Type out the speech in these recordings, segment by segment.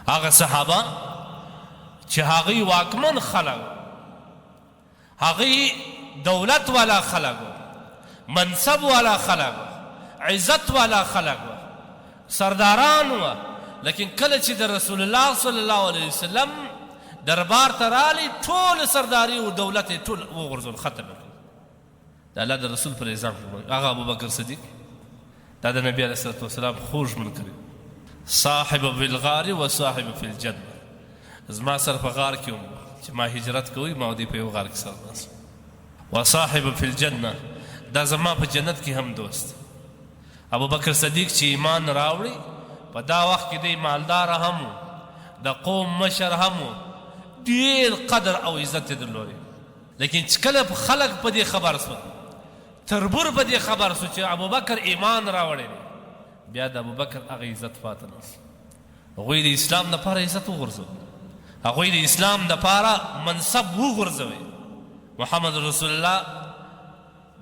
هغه صحابه چې هغوی واکمن خلک، هغوی دولت والا خلک، منصب والا خلک، عزت والا خلک، سرداران وه. لیکن کله چې د رسول الله صلی الله علیه وسلم دربار ته رالی، ټول سرداري او دولت یې ټول وغورځول، ختم یې د الله د رسول پر نظام. هغه ابوبکر صدیق دا د نبي علیه الصلاة والسلام خوږ ملګری، صاحب فی الغار و صاحب فی الجنه. زما سره په غار کې وم چې ما هجرت کوي، ما دوی په یو غار کې سره ناست. و صاحب فی الجنه، دا زما په جنت کې هم دوست. ابوبکر صدیق چې ایمان راوړي، په دا وخت کې دی مالدار هم و، د قوم مشر هم و، ډېر قدر او عزت یې درلودی. لیکن چې کله خلک په دې خبر سول، تربور په دې خبر سو چې ابوبکر ایمان راوړی دی، بیا د ابوبکر هغه عزت پاته نه سو. هغوی د اسلام دپاره عزت وغورځوي، هغوی د اسلام دپاره منصب وغورځوي. محمد رسول الله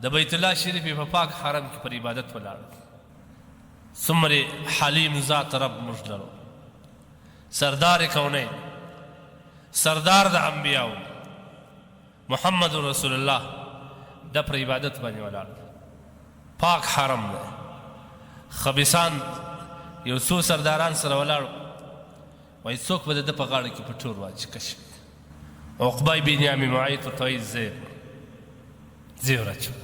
د بیت الله شریف په پاک حرم کې پر عبادت ولاړ. څومره حلیم ذات رب موږ لرو، سردار کونین، سردار د انبیاو، محمد رسول الله د پر عبادت باندې ولاړ. پاک حرم دی. خبیثان یو څو سرداران سره ولاړ، وایي څوک به د ده په غاړه کې پټور واچي کشف. عقبه بن ابي معيط ورته وایي زه ورچوم.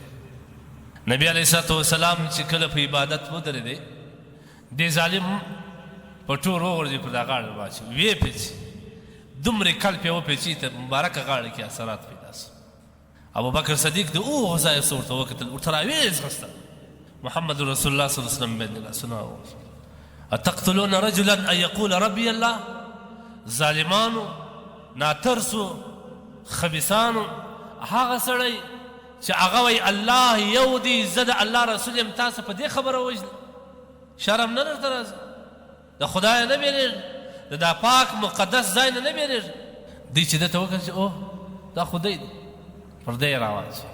نبی علیه الصلاة والسلام چې کله په عبادت ودرېدی، دې ظالم پټور وغورځي، پر دا غاړه واچي، ویې پیچي، دومره کل پې وپیچي ته مبارکه غاړه کې اثرات پیدا سو. ابوبکر صدیق د اوه ځایه څه ورته وکتل، ورته راویې ځغسته. محمد رسول الله صلی الله علیه وسلم باندې لاسونه وغورځول. اتقتلون رجلا ان یقول ربی الله. ظالمانو، ناترسو، خبیثانو، هغه سړی چې هغه وایي الله یو دی، زه د الله رسول یم، تاسو په دې خبره ووژنئ؟ شرم نه درته راځي؟ د خدایه نه بیریږي؟ د دا پاک مقدس ځای نه بیریږي؟ دوی چې ده ته وکړل چې اوه دا خو دی پر دی یې راواچوي.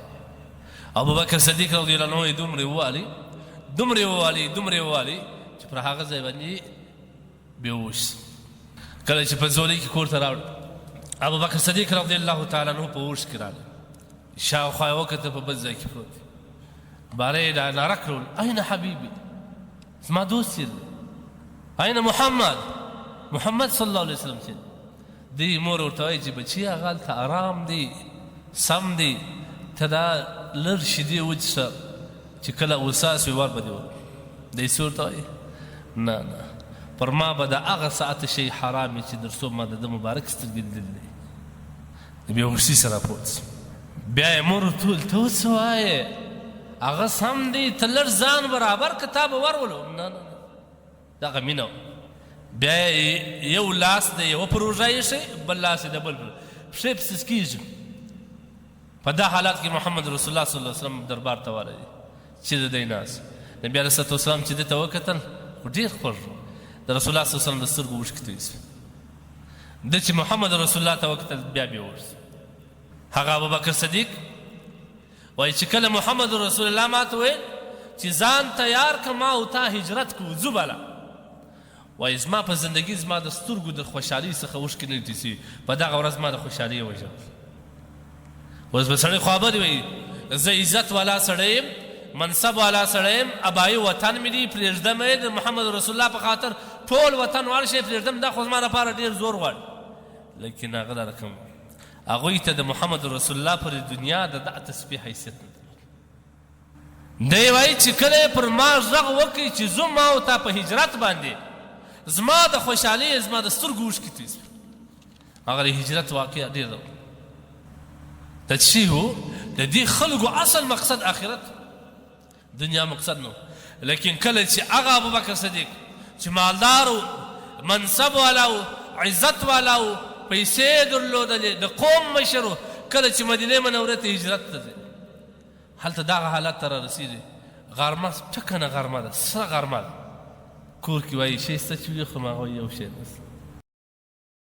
ابوبکر صدیق رضی الله عنه یې دومرې ووالي، دومرې ووالي، دومرې ووالي چې پر هغه ځای باندې بېهوش سو. کله چې په ځولۍ کې کور ته راوړ، ابوبکر صدیق رضی الله تعالی عنه په هوش کې راغی، شاوخوا یې وکتل، په بل ځای کې پروت دی. باره یې ناره کړل این حبیبي، زما دوست چېرې دی؟ این محمد صلی الله علیه وسلم چېرې دی؟ مور ورته وایي چې بچي هغه هلته ارام دی، سم دی، ته دا لږ شیدې وڅښه چې کله اوساس وي ور به دې وکړو. دی څه ورته وایي؟ نه، پر ما به د هغه ساعته شی حرام وي چې در څو ما د ده مبارک سترګې لیدلی دی. د بېهوشي سره راپورته سو. بیا یې مور ورته وویل ته اوس څه وایې؟ هغه سم دی، ته لږ ځان برابر که تا به ورولو. نه، دغه مینه. بیا یې یو لاس د یوه پر اوږه ایښی، بل لاس یې د بل پر، پښې پسې سکېږي. په دا حالات کې محمد رسول الله صلی الله علیه وسلم دربار ته ورغی چې د دی ناست. نبي علیه الصلاة والسلام چې ده ته وکتل، خو ډېر خوږ و. د رسول الله صلی الله علیه وسلم د سترګو اوښکې تویې سوې. ده چې محمد رسول الله ته وکتل، بیا بېهوش سو. هغه ابوبکر صدیق وایي چې کله محمد رسول الله ما ته ویل چې ځان تیار که ما او تا هجرت کوو ځو بله، وایي زما په زندګي زما د سترګو د خوشحالۍ څخه اوښکې نه دي سوي، په دغه ورځ ما د خوشحالۍ وژل. اوس به سړی خبرې وایي زه عزت والا سړی یم، منصب والا سړی یم، ابایي وطن مې دی، پرېږدم یې د محمد رسول الله په خاطر ټول وطن واړ شي پرېږدم، دا خو زما لپاره ډېر زور غواړي. لیکن هغه دا رقم هغوی ته د محمد رسول الله پر دنیا د دا تسبیح حیثیت نه درلود. دی وایي چې کله یې پر ما غږ وکړي چې زه ما او تا په هجرت باندې، زما د خوشحالۍ زما د سترګو اوښکې تویې سوې. هغه د هجرت واقعه ډېر د چی و د دې خلکو اصل مقصد آخرت، دنیا مقصد نه. لیکن کله چې هغه ابوبکر صدیق چې مالدار و، منصب والا و، عزت والا و، پیسې درلودلې، د قوم مشر و، کله چې مدینې منورې ته هجرت ته ځي، هلته دغه حالت ته رارسېږي. غرمه ټکنه غرمه ده، سره غرمه ده، کور کې وایي شی شته چې وخورم، هغه یو شی نشته.